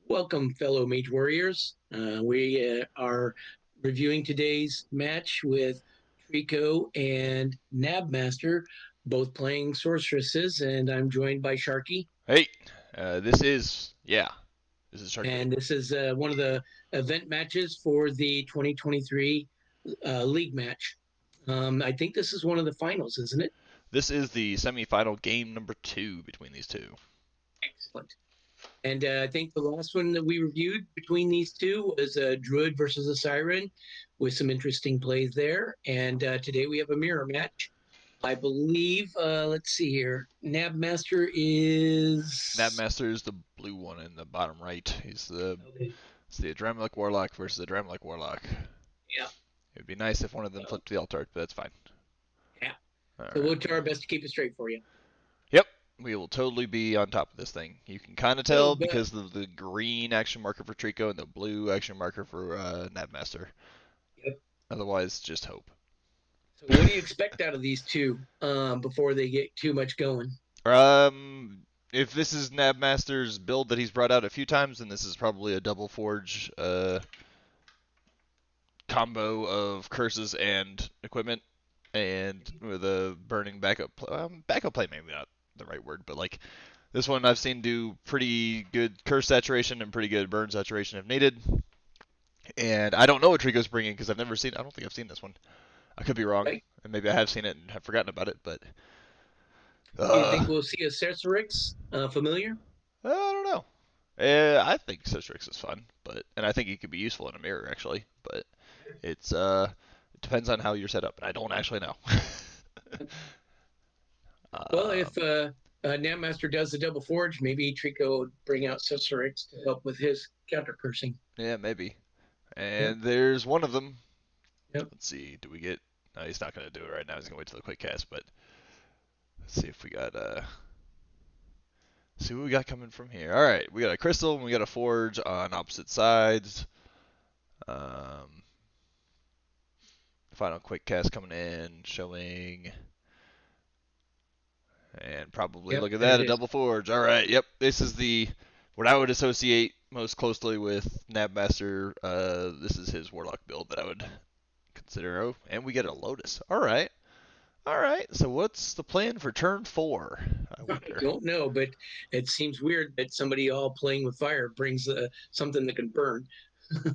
Welcome, fellow Mage Warriors. We are reviewing today's match with Treecko and Knabbmaster, both playing sorceresses, and I'm joined by Sharky. Hey, this is Sharkbait. And this is one of the event matches for the 2023 league match. I think this is one of the finals, isn't it? This is the semifinal game number 2 between these two. Excellent. And I think the last one that we reviewed between these two was a Druid versus a Siren with some interesting plays there. And today we have a mirror match. I believe, let's see here, Knabbmaster is. Knabbmaster is the blue one in the bottom right. Okay. It's the Adramelic Warlock versus the Adramelic Warlock. Yeah. It would be nice if one of them flipped the altar, but that's fine. Yeah. So Alright. we'll do our best to keep it straight for you. Yep, we will totally be on top of this thing. You can kind of So, tell because of the green action marker for Treecko and the blue action marker for Knabbmaster. yep. Otherwise, just hope. So what do you expect out of these two before they get too much going? If this is Knabbmaster's build that he's brought out a few times, then this is probably a double forge combo of curses and equipment, and with a burning backup. Backup play, maybe not the right word, but like this one I've seen do pretty good curse saturation and pretty good burn saturation if needed. And I don't know what Treecko's bringing because I've never seen. I don't think I've seen this one. I could be wrong, Right? and maybe I have seen it and have forgotten about it, but Do you uh, think we'll see a Cercerix familiar? I don't know. I think Citrix is fun, and I think it could be useful in a mirror actually, but it depends on how you're set up, and I don't actually know. Well, uh, if Knappmaster does the double forge, maybe Trico would bring out Cicerix to help with his counter cursing. yeah, maybe. Yep, And there's one of them. yep, Let's see. Do we get? No, he's not gonna do it right now. He's gonna wait till the quick cast. But let's see if we got see what we got coming from here. All right, we got a crystal and we got a forge on opposite sides. Um, Final quick cast coming in, showing. And probably yep. look at There that, it a is. double forge. All right, yep. This is the what I would associate most closely with Knabbmaster. This is his warlock build that I would consider. Oh, and we get a lotus. All right. So what's the plan for turn 4? I I wonder. don't know, but it seems weird that somebody all playing with fire brings something that can burn. I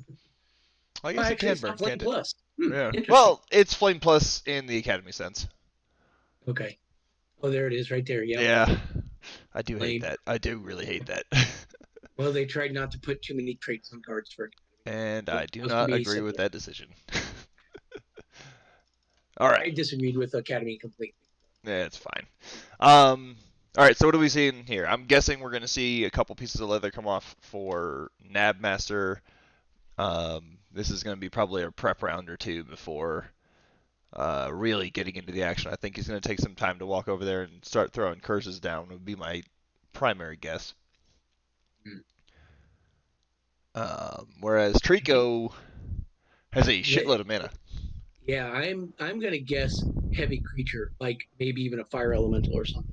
Oh, guess it actually, can it's not burn, Flame can't it? Plus. Yeah. Interesting. Well, it's flame plus in the academy sense. Okay. Oh, there it is right there. Yep. Yeah. I do hate Flame. that. I do really hate that. Well, they tried not to put too many traits on cards for And Academy. I It's do supposed to not be agree with simple. that decision. All right. I disagreed with Academy completely. Yeah, it's fine. All right. So what are we seeing here? I'm guessing we're going to see a couple pieces of leather come off for Knabbmaster. This is going to be probably a prep round or two before really getting into the action. I think he's going to take some time to walk over there and start throwing curses down. Would be my primary guess. Hmm. Whereas I think Treecko has a that shitload of mana. Yeah, I'm gonna guess heavy creature, like maybe even a fire elemental or something.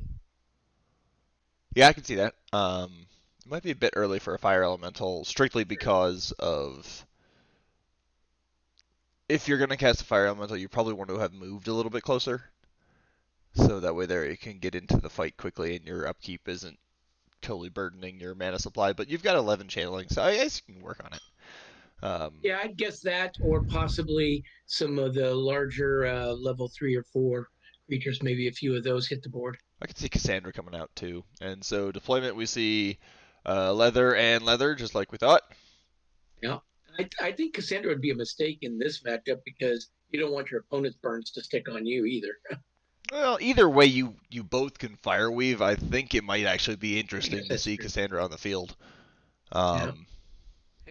Yeah, I can see that. It might be a bit early for a fire elemental, strictly because of if you're gonna cast a fire elemental, you probably want to have moved a little bit closer, so that way there you can get into the fight quickly and your upkeep isn't totally burdening your mana supply. But you've got 11 channeling, so I guess you can work on it. Yeah, I'd guess that, or possibly some of the larger level 3 or 4 creatures. Maybe a few of those hit the board. I can see Cassandra coming out too, and so deployment we see leather and leather, just like we thought. Yeah, I think Cassandra would be a mistake in this matchup because you don't want your opponent's burns to stick on you either. Well, either way, you both can fire weave. I think it might actually be I guess interesting to that's see true. Cassandra on the field. Yeah, Um,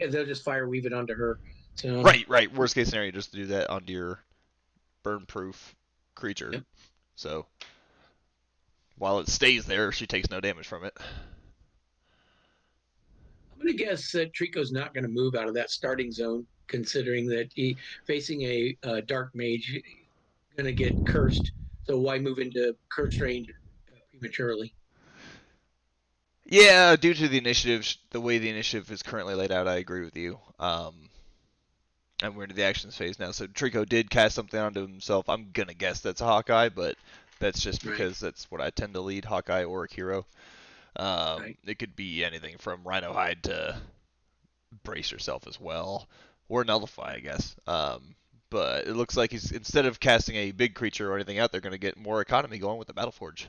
and they'll just fire weave it onto her. So, right. Worst case scenario, just do that onto your burn-proof creature. yep. So while it stays there, she takes no damage from it. I'm going to guess that Trico's not going to move out of that starting zone, considering that he facing a dark mage, going to get cursed. So why move into curse range prematurely? Yeah, due to the initiative, the way the initiative is currently laid out, I agree with you. And we're into the actions phase now. So Treecko did cast something onto himself. I'm gonna guess that's a Hawkeye, but that's just Right, because that's what I tend to lead, Hawkeye or a hero. right. It could be anything from Rhino Hide to Brace Yourself as well, or Nullify, I guess. But it looks like he's instead of casting a big creature or anything out, they're gonna get more economy going with the Battleforge.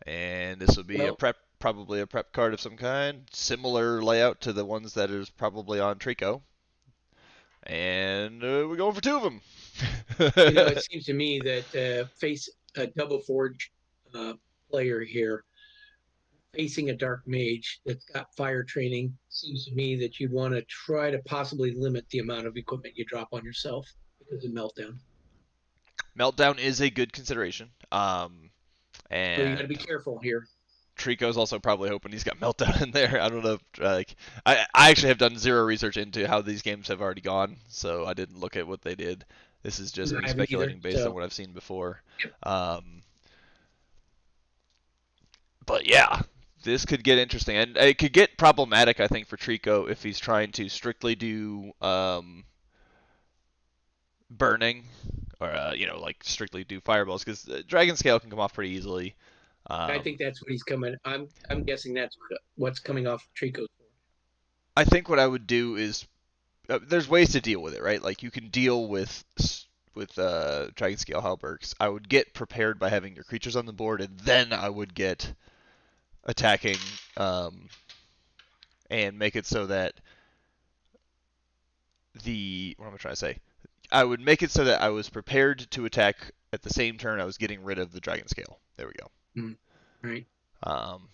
And this will be a Well, prep, probably a prep card of some kind, similar layout to the ones that is probably on Treecko. And we're going for two of them. it seems to me that face a double forge uh, player here facing a dark mage that's got fire training. Seems to me that you'd want to try to possibly limit the amount of equipment you drop on yourself because of meltdown. Meltdown is a good consideration. So you got to be And careful here. Trico's also probably hoping he's got Meltdown in there. I don't know. Like, I actually have done zero research into how these games have already gone, so I didn't look at what they did. This is just I me haven't either. speculating based on So what I've seen before. yep. Um, but yeah, this could get interesting, and it could get problematic, I think, for Trico if he's trying to strictly do burning, or like strictly do fireballs, because Dragon Scale can come off pretty easily. I think Um, that's what he's coming. I'm guessing that's what's coming off Trico's board. I think what I would do is there's ways to deal with it, right? Like you can deal with Dragon Scale Halbergs. I would get prepared by having your creatures on the board, and then I would get attacking um, and make it so that the what am I trying to say? I would make it so that I was prepared to attack at the same turn I was getting rid of the Dragon Scale. There we go. Mm, right.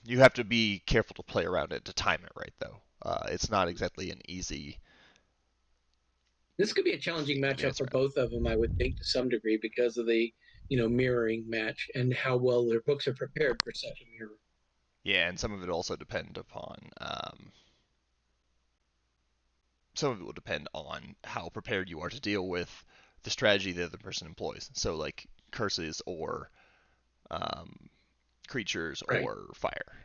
You have to be careful to play around it to time it right, though. It's not exactly an easy This could be a challenging thing to matchup dance for around. both of them, I would think, to some degree, because of the mirroring match and how well their books are prepared for such a mirror. Yeah, and some of it also depend upon some of it will depend on how prepared you are to deal with the strategy the other person employs. So like curses or um, creatures Right. or fire.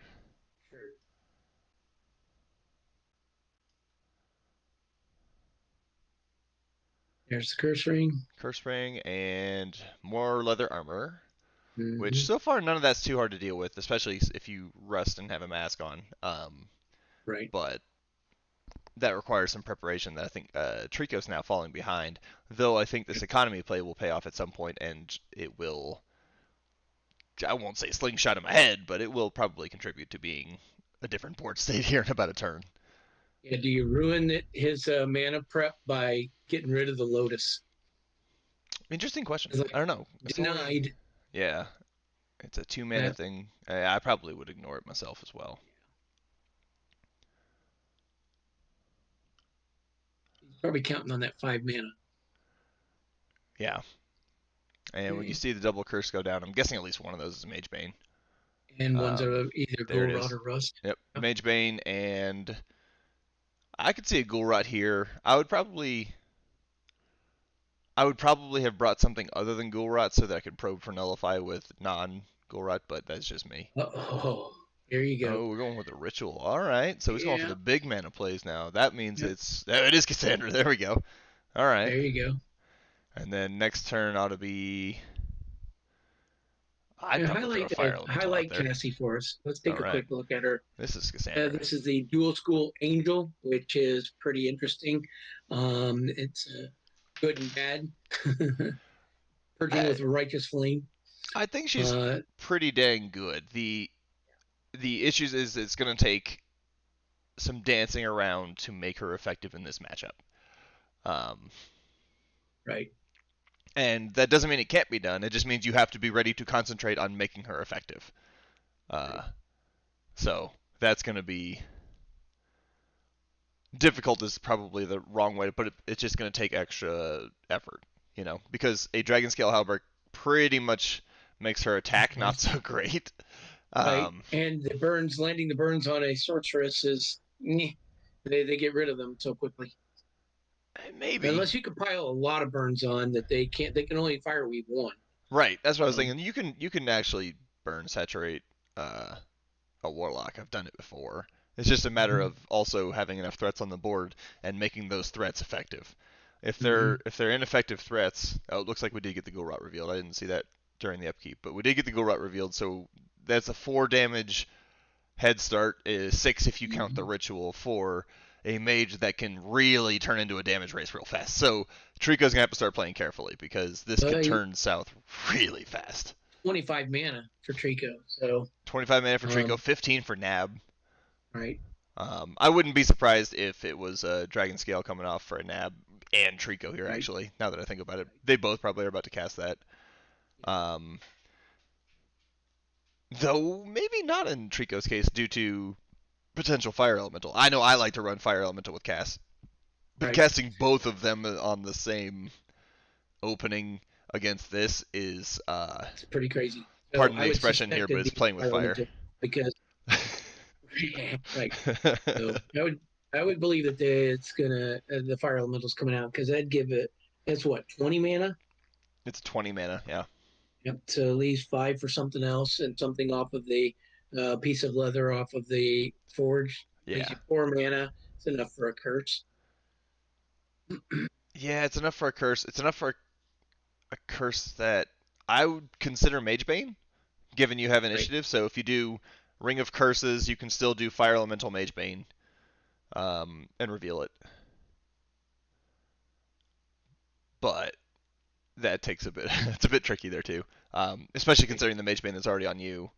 Sure. There's the curse ring. Curse ring and more leather armor, which Hmm. so far none of that's too hard to deal with, especially if you rust and have a mask on. Right. But that requires some preparation that I think Trico's now falling behind. Though I think this economy play will pay off at some point, and it will. I won't say slingshot in my head, but it will probably contribute to being a different board state here in about a turn. Yeah, do you ruin his mana prep by getting rid of the Lotus? Interesting question. It's I like don't know. It's only denied. yeah, it's a 2 mana Yeah, thing. I probably would ignore it myself as well. he's probably counting on that 5 mana. Yeah, and when you Okay. see the double curse go down, I'm guessing at least one of those is Mage Bane. And ones that Um, are either there it gold rot is. or rust. Yep, Yep. Mage Bane, and I could see a Ghoul Rot here. I would probably have brought something other than Ghoul Rot so that I could probe for Nullify with non Ghoul Rot, but that's just me. Oh, here you go. Oh, we're going with the ritual. All right, so he's going for Yeah. the big mana plays now. That means Yep. it is Cassandra. There we go. All right, There you go. and then next turn ought to be. I'd And probably throw a fire elemental out highlight there. Cassie for us. Let's All take a right, quick look at her. this is Cassandra. This is the dual school angel, which is pretty interesting. It's good and bad, purging I with a righteous flame. I think she's Uh, pretty dang good. The issues is it's going to take some dancing around to make her effective in this matchup. Um, right, and that doesn't mean it can't be done. It just means you have to be ready to concentrate on making her effective. right. Uh, so that's going to be difficult. Is probably the wrong way to put it. It's just going to take extra effort, because a dragon scale halberd pretty much makes her attack not so great. Right. Um, And the burns, landing the burns on a sorceress is, they get rid of them so quickly. maybe. Unless you can pile a lot of burns on that they can only fire weave one. Right. That's what I was Um, thinking. You can actually burn, saturate a warlock. I've done it before. It's just a matter of also having enough threats on the board and making those threats effective. If they're ineffective threats, oh, it looks like we did get the Ghoul Rot revealed. I didn't see that during the upkeep, but we did get the Ghoul Rot revealed. So that's a 4 damage head start. Is 6 if you count the ritual for a mage that can really turn into a damage race real fast. So Treecko's gonna have to start playing carefully because this could turn south really fast. 25 mana for Treecko. So 25 mana for Treecko, 15 for Nab. Right. I wouldn't be surprised if it was a Dragon Scale coming off for a Nab and Treecko here, actually, now that I think about it. They both probably are about to cast that. Though maybe not in Treecko's case due to potential Fire Elemental. I know I like to run Fire Elemental with Cass. But casting both of them on the same opening against this is... it's pretty crazy. So pardon the expression here, but it's playing with fire. Because... right. So I would believe that it's gonna the Fire Elemental's coming out because that'd give it. That's what 20 mana. It's 20 mana, yeah. Yep. So at least 5 for something else and something off of the piece of leather off of the forge. Yeah. 4 mana. It's enough for a curse. Yeah, it's enough for a curse. It's enough for a curse that I would consider Magebane, given you have initiative. So if you do Ring of Curses, you can still do Fire Elemental Magebane and reveal it. But that takes a bit. It's a bit tricky there too, especially considering the Magebane that's already on you,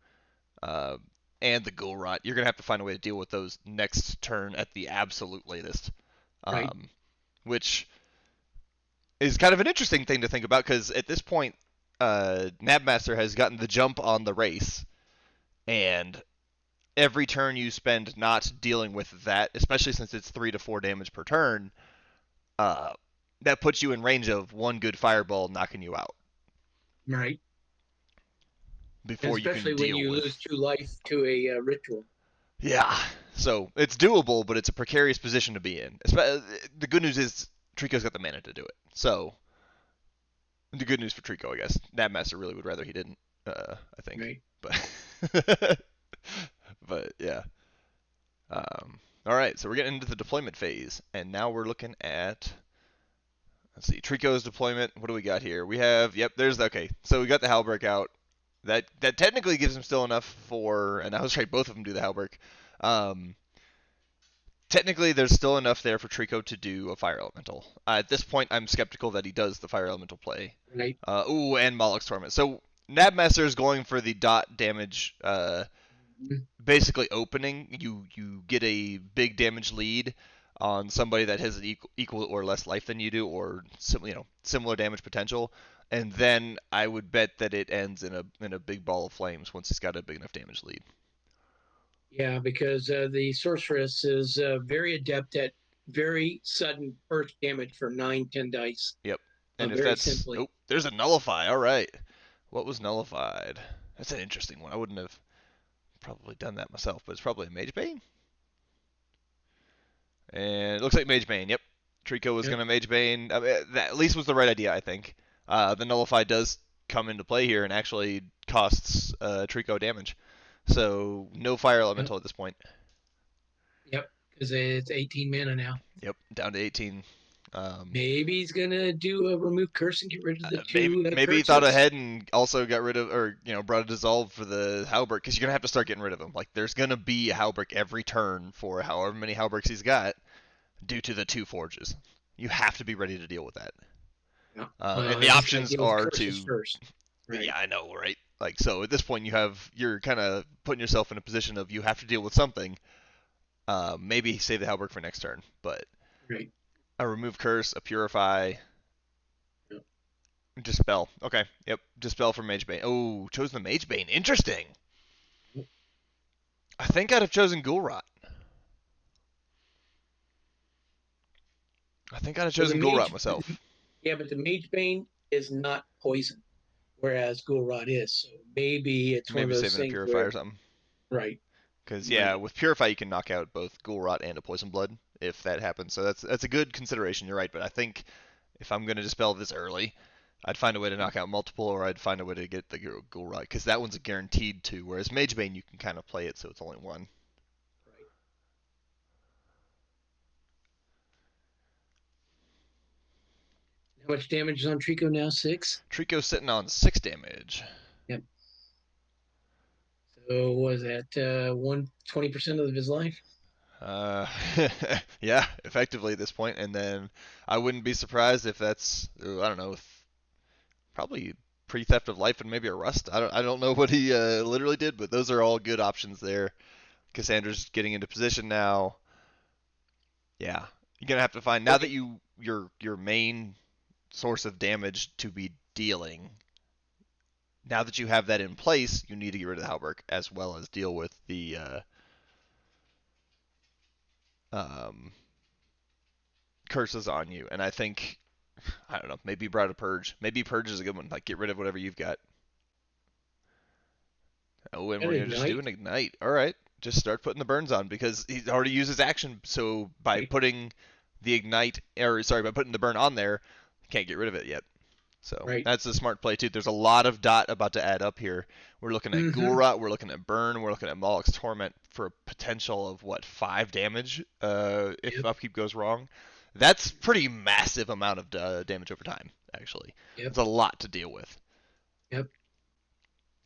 and the Ghoul Rot. You're gonna have to find a way to deal with those next turn at the absolute latest, which is kind of an interesting thing to think about because at this point, Knabbmaster has gotten the jump on the race, and every turn you spend not dealing with that, especially since it's 3 to 4 damage per turn, that puts you in range of one good fireball knocking you out. Right. Before especially you can deal when you with... lose 2 life to a ritual. Yeah. So it's doable, but it's a precarious position to be in. The good news is Treecko's got the mana to do it. So the good news for Treecko, I guess. Knabbmaster really would rather he didn't, I think. Right. But yeah. All right, so we're getting into the deployment phase, and now we're looking at... Let's see, Treecko's deployment. What do we got here? We have, okay. So we got the Halberg out. That technically gives him still enough for, and I was right, both of them do the Halberg. Technically, there's still enough there for Treecko to do a Fire Elemental. At this point, I'm skeptical that he does the Fire Elemental play. Right. And Moloch's Torment. So Knabbmaster is going for the dot damage, basically opening. You get a big damage lead on somebody that has an equal or less life than you do, or similar damage potential, and then I would bet that it ends in a big ball of flames once he's got a big enough damage lead. Yeah, because the sorceress is very adept at very sudden burst damage for 9-10 dice. Yep, and if that's simply... Oh, there's a nullify. All right, what was nullified? That's an interesting one. I wouldn't have probably done that myself, but it's probably a Magebane. And it looks like Magebane. Yep. Treecko was going to Magebane. I mean, that at least was the right idea, I think. The Nullify does come into play here and actually costs Treecko damage. So no Fire Elemental at this point. Yep, because it's 18 mana now. Yep, down to 18. Maybe he's going to do a remove curse and get rid of the 2 Maybe he thought ahead and also got rid of, or brought a dissolve for the Halberg, because you're going to have to start getting rid of him. Like, there's going to be a Halberg every turn for however many Halbergs he's got due to the 2 forges. You have to be ready to deal with that. Yeah. And the options are to... First. Right. Yeah, I know, right? Like, so at this point you're kind of putting yourself in a position of you have to deal with something. Maybe save the Halberg for next turn, but... Right. A remove curse, a purify, dispel. Okay, yep, dispel for Magebane. Oh, chosen the Magebane. Interesting. I think I'd have chosen Ghoul Rot. Ghoul Rot myself. Yeah, but the Magebane is not poison, whereas Ghoul Rot is. So maybe it's one of those saving things a purify or something. Right. Because with purify you can knock out both Ghoul Rot and a poison blood if that happens. So that's a good consideration. You're right, but I think if I'm going to dispel this early, I'd find a way to knock out multiple, or I'd find a way to get the ghoul right, because that one's a guaranteed 2, whereas Magebane you can kind of play it so it's only 1. Right. How much damage is on Treecko now? 6? Treecko's sitting on 6 damage. Yep. So was that 20% of his life? Uh, yeah, effectively at this point, and then I wouldn't be surprised if that's, I don't know, probably pre-theft of life and maybe a rust. I don't know what he literally did, but those are all good options there. Cassandra's getting into position now. Yeah, you're gonna have to find now that your main source of damage to be dealing. Now that you have that in place, you need to get rid of the Halberd as well as deal with the um, curses on you. And I think, I don't know, maybe Bride of Purge. Maybe Purge is a good one. Like, get rid of whatever you've got. Oh, and we're going to just do an Ignite. All right. Just start putting the burns on because he's already used his action. So by putting the Ignite, or sorry, by putting the burn on there, can't get rid of it yet. So that's a smart play too. There's a lot of dot about to add up here. We're looking at Ghoul Rot, we're looking at Burn, we're looking at Moloch's Torment for a potential of what, 5 damage if upkeep goes wrong. That's pretty massive amount of damage over time. Actually, it's a lot to deal with. Yep.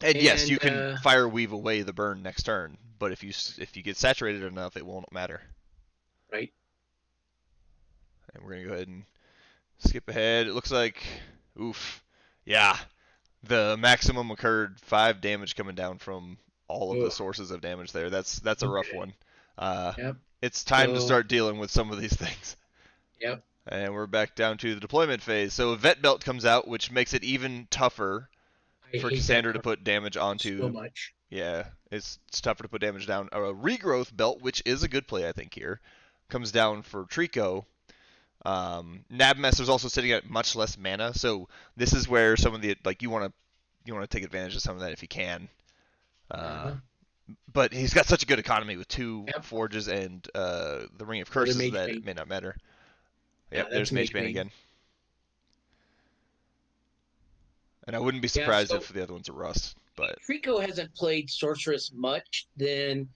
And yes, you can Fire Weave away the burn next turn, but if you get saturated enough, it won't matter. Right. And we're gonna go ahead and skip ahead. It looks like, oof, yeah, the maximum occurred 5 damage coming down from all of the sources of damage there. That's a rough one. It's time to start dealing with some of these things. Yep. And we're back down to the deployment phase. So a Vet Belt comes out, which makes it even tougher for Cassandra to put damage onto. So much. Yeah, it's tougher to put damage down. A Regrowth Belt, which is a good play, I think, here, comes down for Treecko. Knabbmaster's also sitting at much less mana, so this is where some of the you want to take advantage of some of that if you can. But he's got such a good economy with 2 forges and the Ring of Curses that it may not matter. Yep, there's Magebane again. And I wouldn't be surprised if the other one's a Rust. But Treecko hasn't played Sorceress much. Then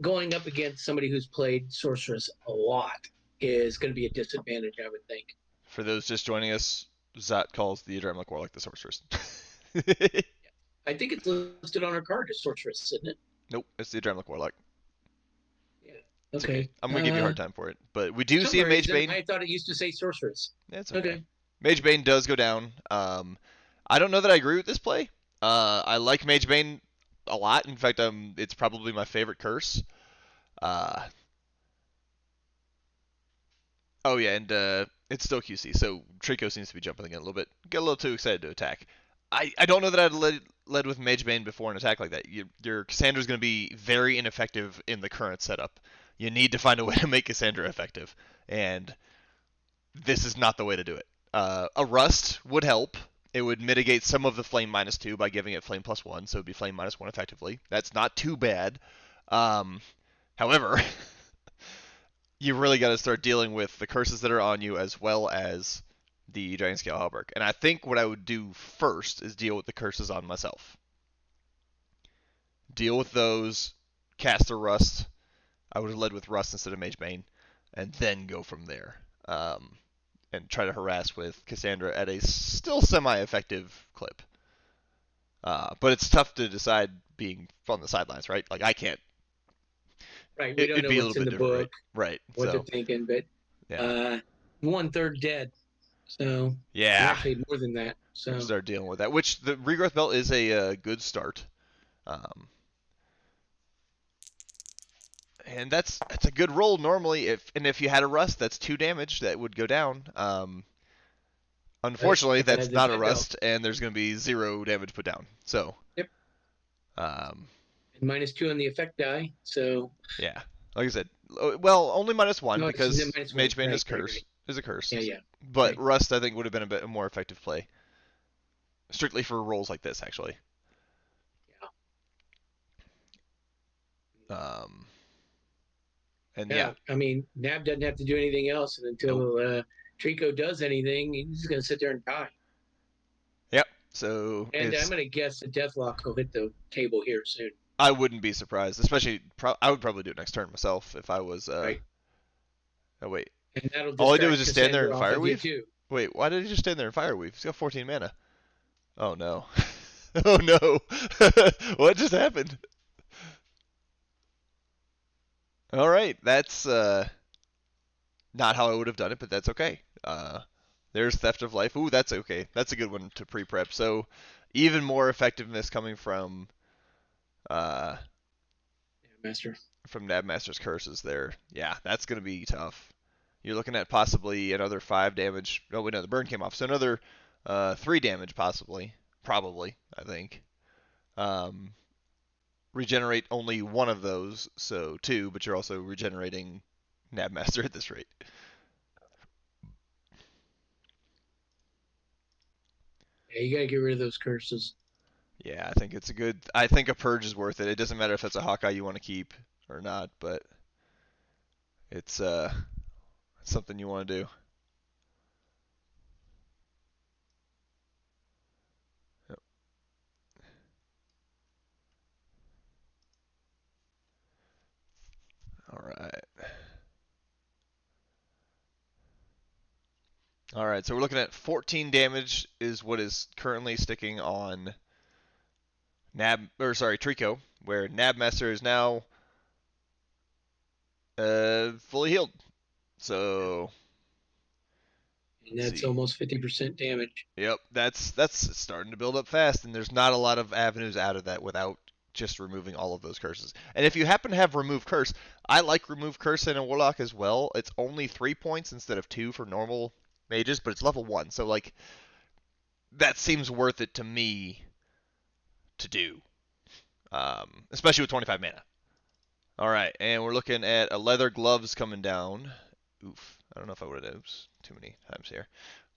going up against somebody who's played Sorceress a lot is going to be a disadvantage, I would think. For those just joining us, Zot calls the Adrenaline Warlock the Sorceress. I think it's listed on our card as Sorceress, isn't it? Nope, it's the Adrenaline Warlock. Yeah. Okay. I'm going to give you a hard time for it. But we do see a Magebane. I thought it used to say Sorceress. Yeah, it's okay. Magebane does go down. I don't know that I agree with this play. I like Magebane a lot. In fact, it's probably my favorite curse. Oh yeah, and it's still QC, so Treecko seems to be jumping again a little bit. Get a little too excited to attack. I don't know that I'd led with Magebane before an attack like that. Your Cassandra's going to be very ineffective in the current setup. You need to find a way to make Cassandra effective, and this is not the way to do it. A Rust would help. It would mitigate some of the Flame -2 by giving it Flame +1, so it would be Flame -1 effectively. That's not too bad. However, you really got to start dealing with the curses that are on you as well as the Giant Scale Halberd. And I think what I would do first is deal with the curses on myself. Deal with those, cast a Rust. I would have led with Rust instead of Magebane, and then go from there. And try to harass with Cassandra at a still semi-effective clip. But it's tough to decide being from the sidelines, right? Like, I can't. Right, we don't know what's in the book, right? What they're thinking, but 1/3 dead. So actually more than that. So start dealing with that. Which the Regrowth Belt is a good start. And that's a good roll normally. If you had a Rust, that's 2 damage that would go down. Unfortunately, that's not a Rust, and there's going to be 0 damage put down. So. Yep. And -2 on the effect die. So. Yeah, like I said, well, only -1 because Magebane is a curse. Yeah. But Rust, I think, would have been a bit more effective play. Strictly for rolls like this, actually. Yeah. And I mean, Nab doesn't have to do anything else, and until Treecko does anything, he's just going to sit there and die. So And I'm going to guess the Deathlock will hit the table here soon. I wouldn't be surprised, especially I would probably do it next turn myself if I was. Right. Oh wait, And that'll all I did was distract just stand there and Cassandra off fire of you weave. too. Wait, why did he just stand there and fire weave? He's got 14 mana. Oh no. Oh no. What just happened? All right, that's not how I would have done it, but that's okay. There's Theft of Life. Ooh, that's okay. That's a good one to pre-prep. So even more effectiveness coming uh, Master. from Knabbmaster's curses there. Yeah, that's going to be tough. You're looking at possibly another 5 damage. Oh, wait, no, the burn came off. So another 3 damage possibly. Probably, I think. Um, regenerate only one of those, so 2, but you're also regenerating Knabbmaster at this rate. Yeah, you got to get rid of those curses. Yeah, I think it's a good. I think a purge is worth it. It doesn't matter if it's a Hawkeye you want to keep or not, but it's something you want to do. Yep. All right. All right. So we're looking at 14 damage is what is currently sticking on Treecko, where Knabbmaster is now fully healed. So And that's see. almost 50% damage. Yep, that's starting to build up fast, and there's not a lot of avenues out of that without just removing all of those curses. And if you happen to have remove curse, I like remove curse in a warlock as well. It's only 3 points instead of 2 for normal mages, but it's level 1, so like that seems worth it to me to do, especially with 25 mana. All right, and we're looking at a leather gloves coming down. Oof, I don't know if I would have. Oops, too many times here.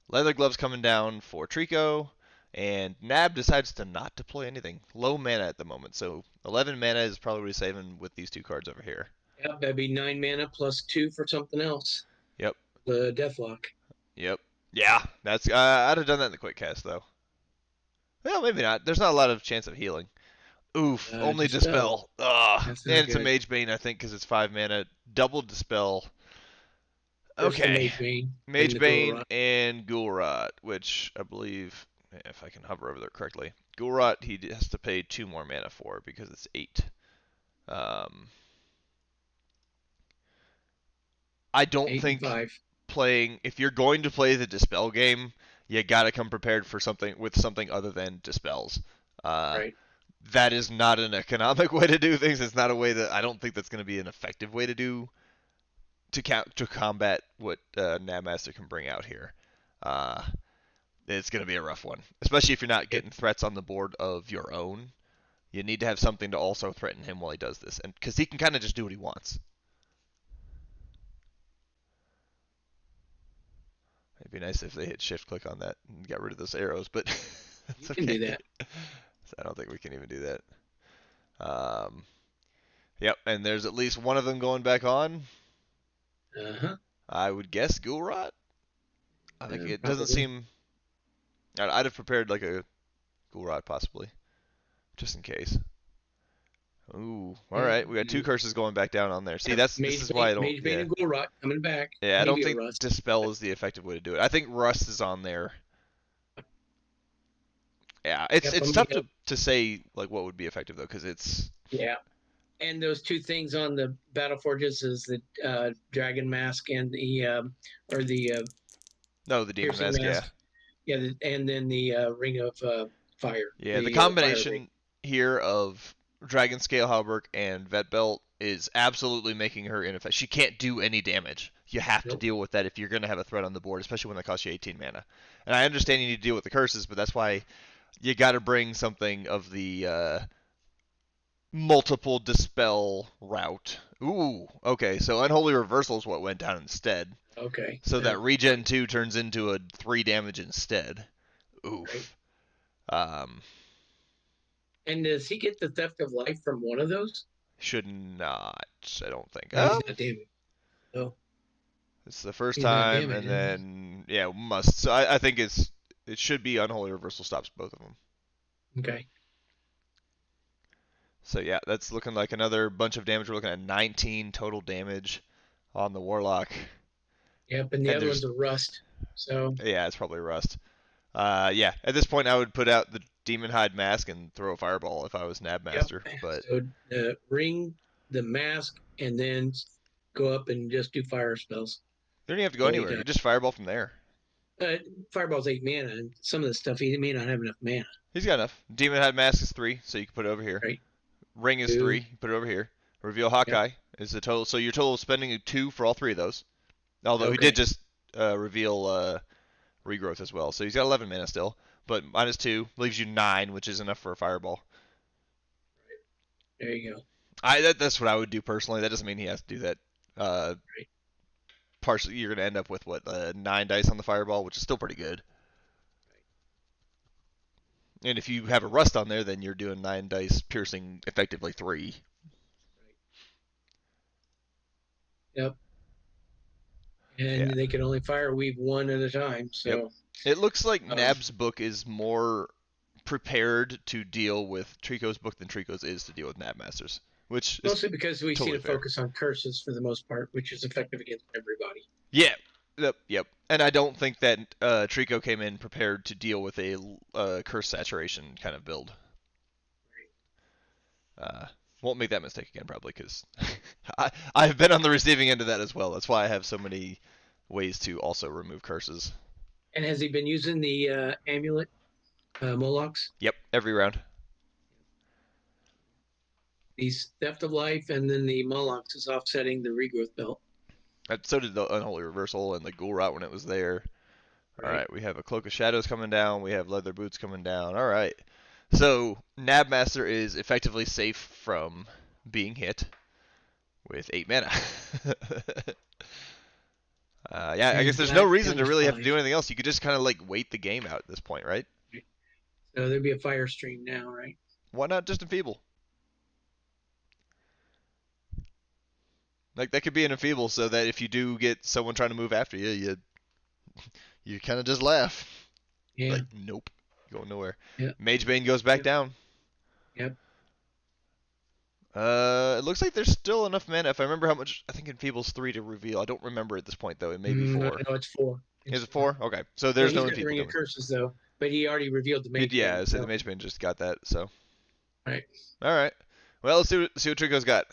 Leather gloves coming down for Treecko, and Nab decides to not deploy anything. Low mana at the moment, so 11 mana is probably what he's saving with these 2 cards over here. Yep, that'd be 9 mana plus 2 for something else. Yep. The Deathlock. Yep. Yeah, that's. I'd have done that in the quick cast though. Well, maybe not. There's not a lot of chance of healing. Oof, only dispel. Ugh. That's And not it's a good. Mage Bane, I think, because it's 5 mana. Double dispel. First the Okay. Mage Bane. Mage the Bane and Ghoul which I believe, if I can hover over there correctly, Ghoul he has to pay 2 more mana for because it's 8. I don't 8 and think 5. if you're going to play the Dispel game, you gotta come prepared for something other than Dispels. Right. That is not an economic way to do things. It's not a way that I don't think that's going to be an effective way to do to combat what Knabbmaster can bring out here. Uh, it's going to be a rough one, especially if you're not getting threats on the board of your own. You need to have something to also threaten him while he does this, and because he can kind of just do what he wants. It'd be nice if they hit shift click on that and got rid of those arrows, but you can do that. So I don't think we can even do that. Yep, and there's at least one of them going back on. Uh-huh. I would guess Ghoul I think it probably. doesn't seem. I'd have prepared like a Ghoul possibly, just in case. Ooh, all right. We got 2 curses going back down on there. See, this is why I don't. Mage Bane and Ghoul coming back. Yeah, I don't think Rust. Dispel is the effective way to do it. I think Rust is on there. Yeah, it's tough to say like what would be effective though, because it's. Yeah, and those 2 things on the battle forges is the Dragon Mask and the No, the Demon Mask. Mask. Yeah, and then the Ring of Fire. Yeah, the combination here of Dragon Scale Halberd and Vet Belt is absolutely making her ineffective. She can't do any damage. You have to deal with that if you're going to have a threat on the board, especially when they cost you 18 mana. And I understand you need to deal with the curses, but that's why you got to bring something of the multiple dispel route. Ooh, okay. So Unholy Reversal is what went down instead. Okay. So that regen 2 turns into a 3 damage instead. Oof. Right. And does he get the Theft of Life from one of those? Should not. I don't think. No, he's not damaged. No. It's the first time, and then must. So I think it's it should be Unholy Reversal stops both of them. Okay. So yeah, that's looking like another bunch of damage. We're looking at 19 total damage on the Warlock. Yep, and the And other there's one's a rust. So yeah, it's probably Rust. Yeah, at this point I would put out the Demon Hide Mask and throw a Fireball if I was yep. Knabbmaster. But So ring the mask and then go up and just do fire spells. you don't even have to go So he anywhere. does. You just Fireball from there. Fireball's 8 mana, and some of the stuff he may not have enough mana. He's got enough. Demon Hide Mask is 3, so you can put it over here. Right. Ring is 3, 2. you put it over here. Reveal Yep. Hawkeye is the total. So your total is spending a 2 for all 3 of those. Although he Okay. did just reveal Regrowth as well. So he's got 11 mana still. But -2 leaves you 9, which is enough for a Fireball. There you go. That's what I would do personally. That doesn't mean he has to do that. Right. Partially, you're going to end up with, 9 dice on the Fireball, which is still pretty good. And if you have a Rust on there, then you're doing 9 dice, piercing effectively 3. Yep. And Yeah. they can only fire weave one at a time. So Yep. It looks like Nab's book is more prepared to deal with Treecko's book than Treecko's is to deal with Knabbmaster's, which is mostly because we totally see fair. a focus on curses for the most part, which is effective against everybody. Yeah. Yep. And I don't think that Treecko came in prepared to deal with a curse saturation kind of build. Won't make that mistake again probably because I've been on the receiving end of that as well. That's why I have so many ways to also remove curses. And has he been using the amulet Molochs? Yep, every round. The Theft of Life and then the Molochs is offsetting the Regrowth Belt. So did the Unholy Reversal and the Ghoul Rot when it was there. Right. All right, we have a Cloak of Shadows coming down. We have Leather Boots coming down. All right. So Knabbmaster is effectively safe from being hit with 8 mana. Yeah, I guess there's no reason to really have to do anything else. You could just kind of like wait the game out at this point, right? So there'd be a fire stream now, right? Why not just Enfeeble? Like that could be an Enfeeble so that if you do get someone trying to move after you, you kind of just laugh. Yeah. Like, nope, going nowhere. Yep. Mage Bane goes back down. Yep. It looks like there's still enough mana. If I remember how much, I think Enfeeble's 3 to reveal. I don't remember at this point though. It may be 4. No, it's 4. Is it 4? Okay, so there's no Enfeeble Ring of Curses though, but he already revealed the Mage. Yeah, so the Mage Bane just got that. So. Right. All right. Well, let's see what Treecko's got.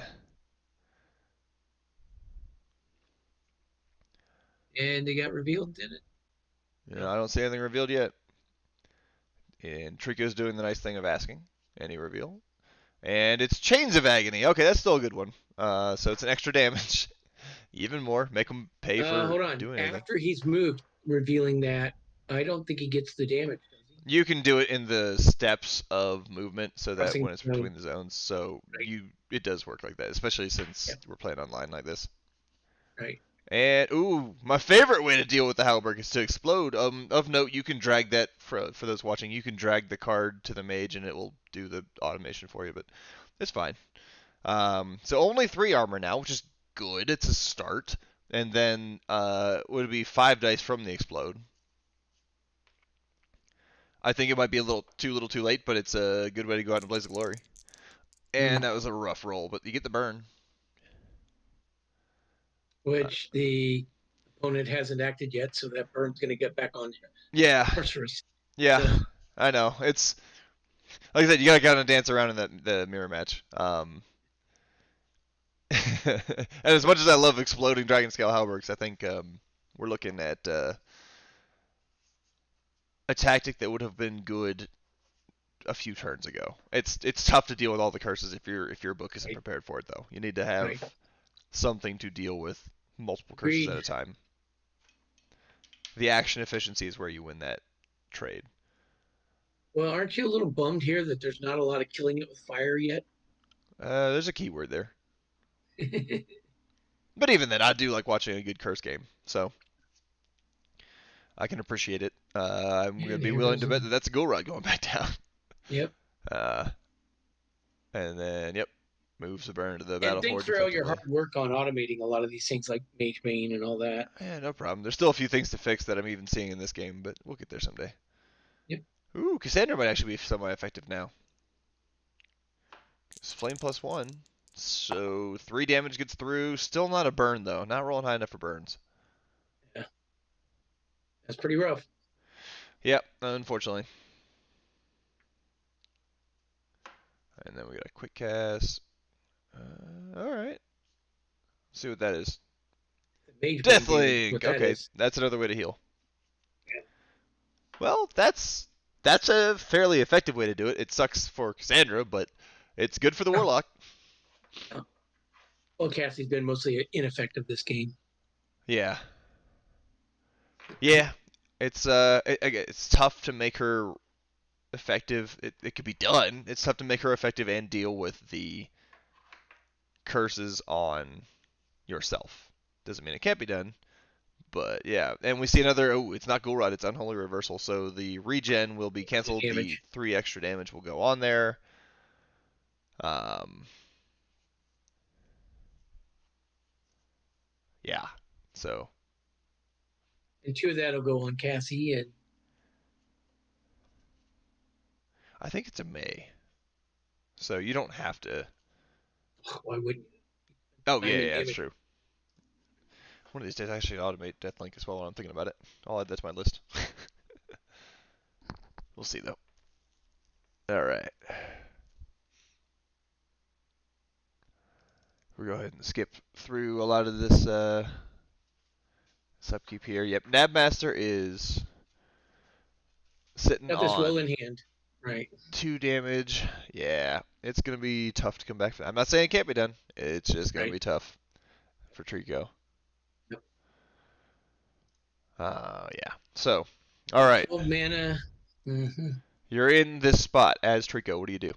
And they got revealed, didn't it? Yeah, I don't see anything revealed yet. And Treecko's doing the nice thing of asking any reveal. And it's Chains of Agony. Okay, that's still a good one. So it's an extra damage. Even more. Make them pay for hold on. doing anything. After he's moved, revealing that, I don't think he gets the damage. You can do it in the steps of movement so that Crossing when it's between the zones. So right. it does work like that, especially since we're playing online like this. Right. And my favorite way to deal with the Halberg is to explode. Of note, you can drag that for those watching. You can drag the card to the mage, and it will do the automation for you. But it's fine. So only 3 armor now, which is good. It's a start. And then would it be 5 dice from the explode? I think it might be a little too late, but it's a good way to go out in a blaze of glory. And that was a rough roll, but you get the burn. Which the opponent hasn't acted yet, so that burn's going to get back on Yeah. sorceress. Yeah, so. I know. It's like I said, you gotta kind of dance around in the mirror match. And as much as I love exploding Dragon Scale Halbergs, I think we're looking at a tactic that would have been good a few turns ago. It's tough to deal with all the curses if your book isn't prepared for it, though. You need to have something to deal with multiple curses at a time. The action efficiency is where you win that trade. Well, aren't you a little bummed here that there's not a lot of killing it with fire yet? There's a keyword there. But even then, I do like watching a good curse game, so I can appreciate it. I'm going to be willing to bet that that's a Ghoul Rod going back down. Yep. And then, moves the burn to the battlefield. And thanks for all your hard work on automating a lot of these things like Mage Bane and all that. Yeah, no problem. There's still a few things to fix that I'm even seeing in this game, but we'll get there someday. Ooh, Cassandra might actually be semi-effective now. It's flame +1. So 3 damage gets through. Still not a burn, though. Not rolling high enough for burns. Yeah, that's pretty rough. Yep, unfortunately. And then we got a quick cast. Alright. See what that is. Mage blade damage, what Deathlink! that Okay, is. that's another way to heal. Yeah. Well, that's a fairly effective way to do it. It sucks for Cassandra, but it's good for the Oh, Warlock. oh. Well, Cassie's been mostly ineffective this game. Yeah. Yeah. It's tough to make her effective. It could be done. It's tough to make her effective and deal with the curses on yourself. Doesn't mean it can't be done, but yeah. And we see another. Oh, it's not Ghoul Rod. It's Unholy Reversal. So the regen will be canceled. The Damage. 3 extra damage will go on there. Um. Yeah. So And 2 of that will go on Cassie. And I think it's a May. So you don't have to. why wouldn't you? Oh Time yeah, and yeah, that's damage. true. One of these days, I actually automate Deathlink as well when I'm thinking about it. I'll add that to my list. We'll see though. All right. We'll go ahead and skip through a lot of this upkeep here. Yep, Knabbmaster is sitting Got this well on in hand. Right. 2 damage. Yeah, it's gonna be tough to come back from that. I'm not saying it can't be done. It's just gonna Right. be tough for Treecko. Yep. Yeah. So, all right, 12 mana. Mm-hmm. you're in this spot as Treecko. What do you do? You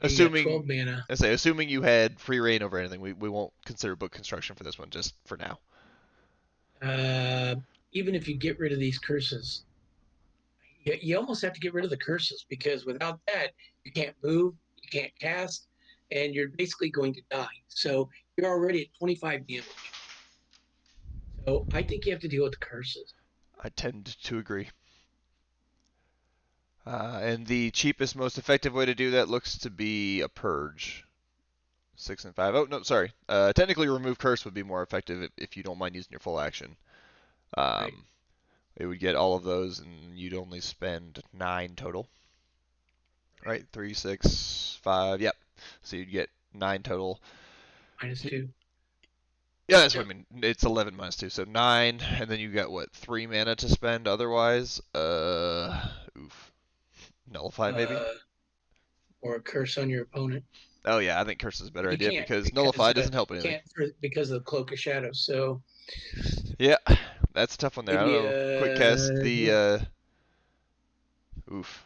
got Assuming 12 mana. assuming you had free reign over anything, we won't consider book construction for this one, just for now. Uh, Even if you get rid of these curses, you almost have to get rid of the curses because without that, you can't move, you can't cast, and you're basically going to die. So you're already at 25 damage. So I think you have to deal with the curses. I tend to agree. And the cheapest, most effective way to do that looks to be a purge. 6 and 5. Oh, no, sorry. Technically, remove curse would be more effective if you don't mind using your full action. Right. It would get all of those, and you'd only spend 9 total. Right? 3, 6, 5. Yep. So you'd get 9 total. -2. Yeah, that's what I mean. It's 11 minus 2, so 9, and then you got what, 3 mana to spend otherwise? Oof. Nullify maybe? Uh, or a curse on your opponent. Oh yeah, I think curse is a better You idea can't because because nullify doesn't help you anything. can't because of the cloak of shadows. So Yeah, that's a tough one there. I don't maybe know. Quick cast the yeah. oof.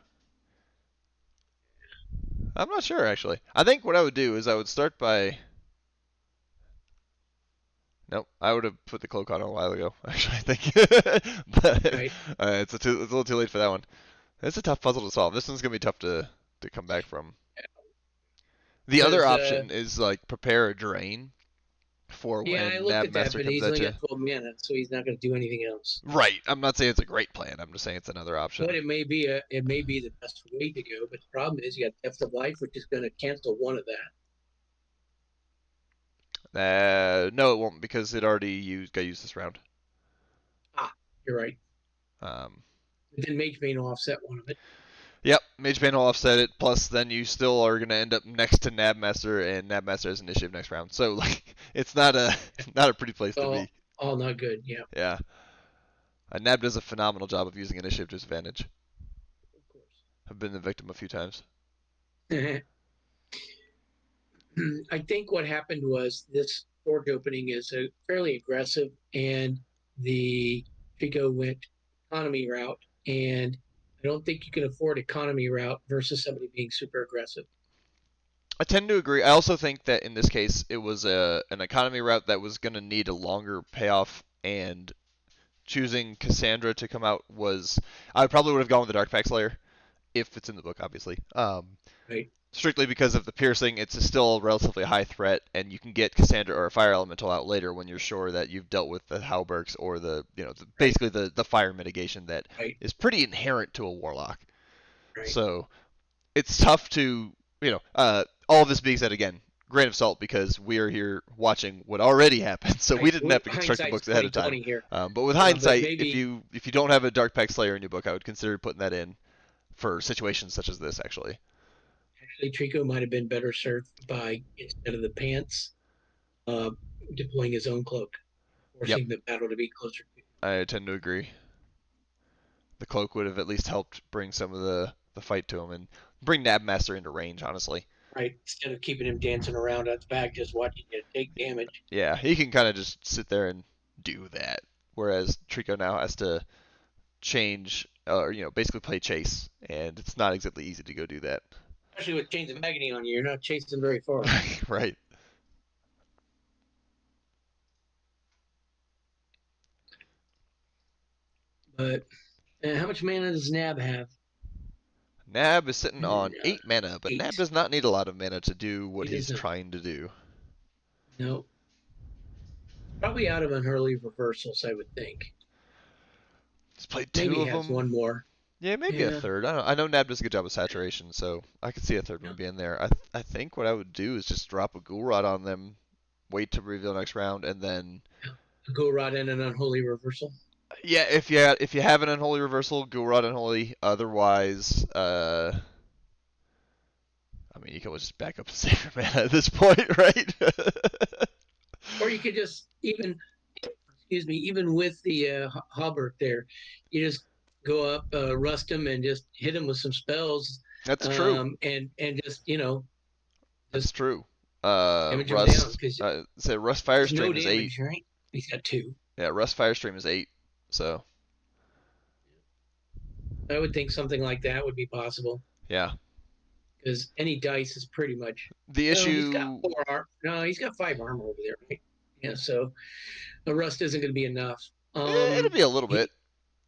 I'm not sure actually. I think what I would do is I would start by. Nope, I would have put the cloak on a while ago. Actually, I think, but Right. it's a little too late for that one. It's a tough puzzle to solve. This one's gonna be tough to come back from. The other Because option is like prepare a drain for yeah, I when looked at that, Knabbmaster but comes he's at only you. got 12 mana, so he's not going to do anything else. Right. I'm not saying it's a great plan. I'm just saying it's another option. But it may be the best way to go. But the problem is you got Depth of Life, which is going to cancel one of that. No, it won't because it already got used this round. Ah, you're right. Um, But then Mage Bane will offset one of it. yep, Mage Bane will offset it. Plus, then you still are gonna end up next to Knabbmaster, and Knabbmaster has initiative next round. So like, it's not a not a pretty place to be. All not good. Yeah, Yeah, Nab does a phenomenal job of using initiative to his advantage. of course. I've been the victim a few times. I think what happened was this forge opening is a fairly aggressive, and the Figo went economy route, and I don't think you can afford economy route versus somebody being super aggressive. I tend to agree. I also think that in this case, it was an economy route that was going to need a longer payoff, and choosing Cassandra to come out was. I probably would have gone with the Dark Pact Slayer if it's in the book, obviously. Right. strictly because of the piercing. It's still a relatively high threat, and you can get Cassandra or a fire elemental out later when you're sure that you've dealt with the halbergs or Right. basically the fire mitigation that Right. is pretty inherent to a warlock. Right. So it's tough to all of this being said again. Grain of salt because we are here watching what already happened, so we Right. didn't have to construct the Hindsight's books ahead of time. 20/20 here. But with But hindsight, if maybe you don't have a Dark Pact Slayer in your book, I would consider putting that in for situations such as this. Actually, actually Treecko might have been better served by, instead of the pants, uh, deploying his own cloak, yep, forcing the battle to be closer to him. I tend to agree. The cloak would have at least helped bring some of the fight to him and bring Knabbmaster into range. Honestly, Right. Instead of keeping him dancing around at the back, just watching you take damage. yeah, he can kind of just sit there and do that, whereas Treecko now has to change or basically play chase, and it's not exactly easy to go do that. Especially with chains of agony on you, you're not chasing very far. Right. But how much mana does Nab have? Nab is sitting on Uh, 8 mana, but Nab 8. does not need a lot of mana to do what He does he's not. trying to do. No. Probably out of unhurly reversals, I would think. He's played Maybe two he of has them. one more. Yeah, maybe a Yeah. third. I know Nab does a good job of saturation, so I could see a third No. one being there. I think what I would do is just drop a Ghoul Rod on them, wait to reveal next round, and then Go rod in an unholy reversal. yeah, if you have an Unholy Reversal, Ghoul Rod Unholy. Otherwise, I mean you can always just back up and save your mana at this point, right? Or you could just excuse me, even with the Halbert there, you just go up, rust him, and just hit him with some spells, That's true. and just That's just true. damage him down Rust. because Say Rust there's no Firestream is 8. damage, right? He's got 2. Yeah, Rust Firestream is 8. So I would think something like that would be possible yeah, because any dice is pretty much. the Well, he's got issue 4 armor. No, he's got 5 armor over there, right? Yeah, so the rust isn't going to be enough. it'll be a little bit,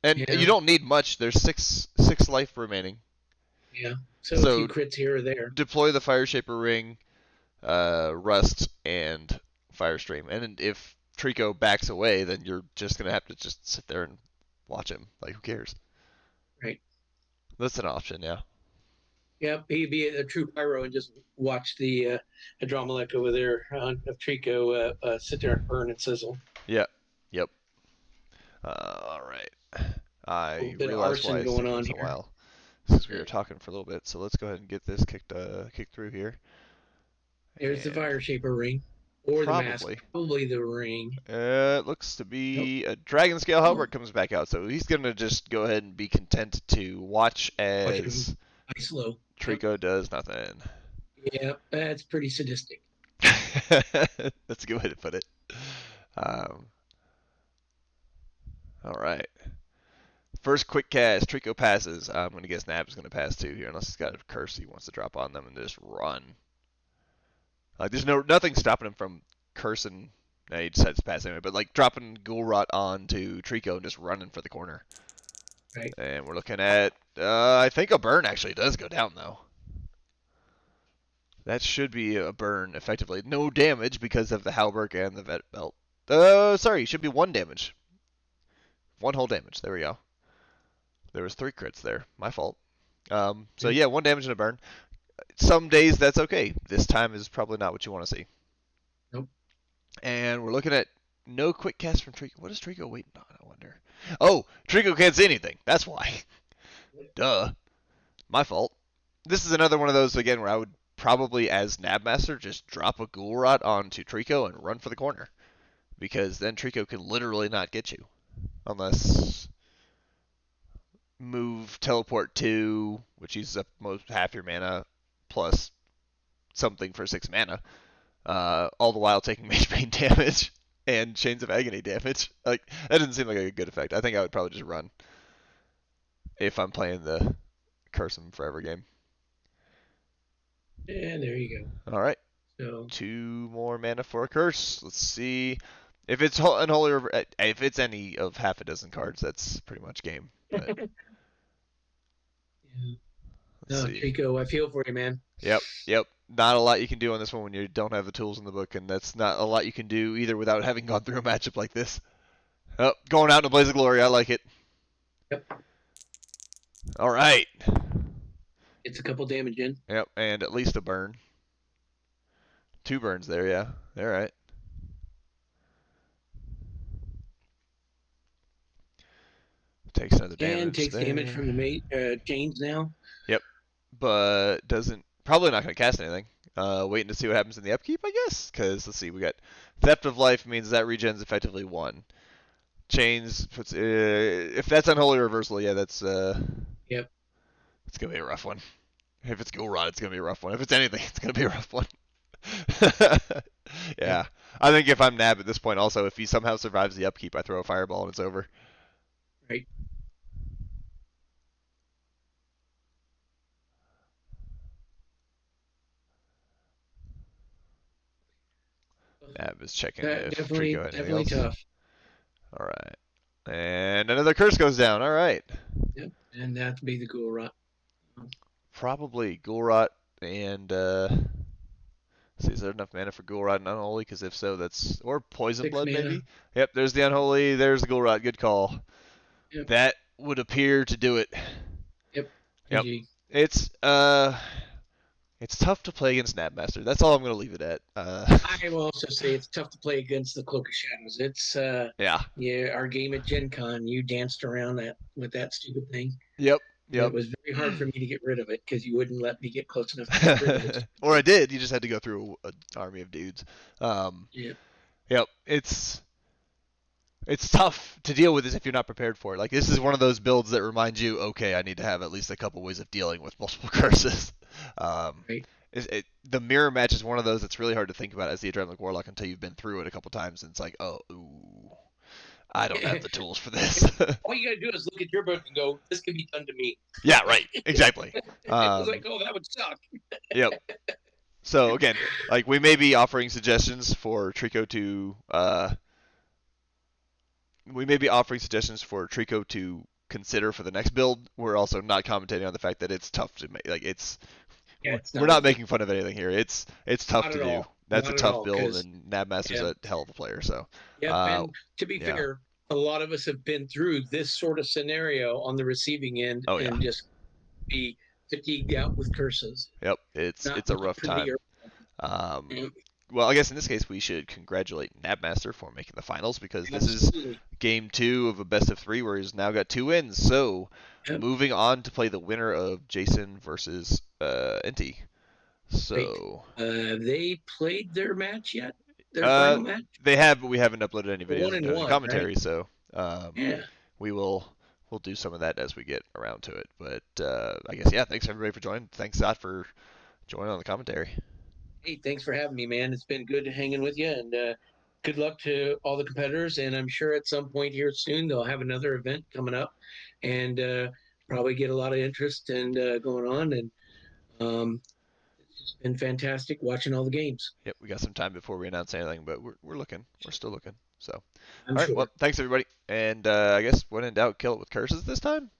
He, and yeah, you don't need much. There's six life remaining. yeah. So a few So crits here or there. deploy the Fire Shaper Ring, Rust, and Firestream, and if Treecko backs away, then you're just gonna have to just sit there and watch him. Like who cares? Right. That's an option, yeah. Yep, he'd be a true pyro and just watch the Hadromelech over there of Treecko sit there and burn and sizzle. Yeah. Yep. All right. A I little bit of realized why arson it's going taking on us a here. while. Since we were talking for a little bit, so let's go ahead and get this kicked through here. There's the And Fire Shaper ring. Or the mask. probably. Probably the ring. It looks to Nope. be a Dragon Scale Oh, Halberd comes back out, so he's gonna just go ahead and be content to watch watch him as ice slow. Yep. Treecko does nothing. Yep, that's pretty sadistic. That's a good way to put it. Um, all right. First quick cast, Treecko passes. I'm gonna guess Nab's gonna pass too here, unless he's got a curse he wants to drop on them and just run. Like there's nothing stopping him from cursing. No, he decides to pass anyway, but like dropping Ghoul Rot onto Treecko and just running for the corner. Right. And we're looking at, I think a burn actually does go down though. That should be a burn effectively. No damage because of the Halberd and the Vet Belt. Sorry, it should be 1 damage. 1 whole damage. There we go. There was 3 crits there. My fault. So yeah, 1 damage and a burn. Some days that's okay. This time is probably not what you want to see. Nope. And we're looking at no quick cast from Treecko. What is Treecko waiting on, I wonder? Oh, Treecko can't see anything. That's why. Duh. My fault. This is another one of those, again, where I would probably, as Knabbmaster, just drop a Ghoul Rot onto Treecko and run for the corner. Because then Treecko can literally not get you. Unless move Teleport 2, which uses up most half your mana, plus something for 6 mana. All the while taking Mage Bane damage and Chains of Agony damage. Like that doesn't seem like a good effect. I think I would probably just run if I'm playing the Curse Him Forever game. And there you go. All right, So 2 more mana for a curse. Let's see if it's Unholy. If it's any of half a dozen cards, that's pretty much game. But yeah. Let's No, see. Treecko, I feel for you, man. Yep. Not a lot you can do on this one when you don't have the tools in the book, and that's not a lot you can do either without having gone through a matchup like this. Oh, going out in a blaze of glory. I like it. Yep. All right. It's a couple damage in. Yep, and at least a burn. 2 burns there, yeah. All right. Takes another And damage takes damage there. from the chains now. Yep, but doesn't. Probably not going to cast anything. Waiting to see what happens in the upkeep, I guess. Because let's see, we got Theft of Life means that regens effectively 1. Chains puts. If that's Unholy Reversal, yeah, that's. Yep. It's gonna be a rough one. If it's Ghoul Rot, it's gonna be a rough one. If it's anything, it's gonna be a rough one. Yep. Yeah, I think if I'm Nab at this point, also if he somehow survives the upkeep, I throw a fireball and it's over. Right. Nab is checking if Definitely, Treecko had anything definitely else. tough. All right, and another curse goes down. All right, Yep. And that'd be the Ghoul Rot. probably Ghoul Rot and. See, is there enough mana for Ghoul Rot and Unholy? Because if so, that's or Poison 6 Blood mana. maybe. Yep, there's the Unholy. There's the Ghoul Rot. Good call. Yep. That would appear to do it. Yep. Yep. GG. It's tough to play against Knabbmaster. That's all I'm gonna leave it at. I will also say it's tough to play against the Cloak of Shadows. It's Yeah. yeah, our game at Gen Con, you danced around that with that stupid thing. Yep. It Yep. was very hard for me to get rid of it because you wouldn't let me get close enough to get rid of it. Or I did. You just had to go through an army of dudes. Yeah. Yep. It's tough to deal with this if you're not prepared for it. Like this is one of those builds that reminds you, okay, I need to have at least a couple ways of dealing with multiple curses. Right. The mirror match is one of those that's really hard to think about as the Adrenaline Warlock until you've been through it a couple times, and it's like, oh, ooh, I don't have the tools for this. All you gotta do is look at your book and go, "This can be done to me." Yeah, right. Exactly. It was like, "Oh, that would suck." Yep. So again, like we may be offering suggestions for Treecko to consider for the next build. We're also not commentating on the fact that it's tough to make. Like Yeah, it's we're not not easy. making fun of anything here. It's tough Not to at do. all. That's a Not at tough all. build, Because and Knabbmaster's yeah, a hell of a player. So yep. uh, And to be yeah. fair, a lot of us have been through this sort of scenario on the receiving end Oh yeah. and just be fatigued out with curses. Yep. Not It's a rough pretty. time. Um, well, I guess in this case we should congratulate Knabbmaster for making the finals because this is Absolutely. game 2 of a best of 3 where he's now got 2 wins. So Yep. moving on to play the winner of Jason versus Inti. Right. So They played their match yet? Their uh, final match? they have, but we haven't uploaded any The videos one or and done any one, commentary. right? So Yeah. we'll do some of that as we get around to it. But I guess yeah, thanks everybody for joining. Thanks Scott for joining on the commentary. Hey, thanks for having me, man. It's been good hanging with you, and good luck to all the competitors. And I'm sure at some point here soon they'll have another event coming up, and probably get a lot of interest and going on. And it's just been fantastic watching all the games. Yep, we got some time before we announce anything, but we're looking. We're still looking. So I'm all right, well sure. thanks everybody, and I guess when in doubt, kill it with curses this time.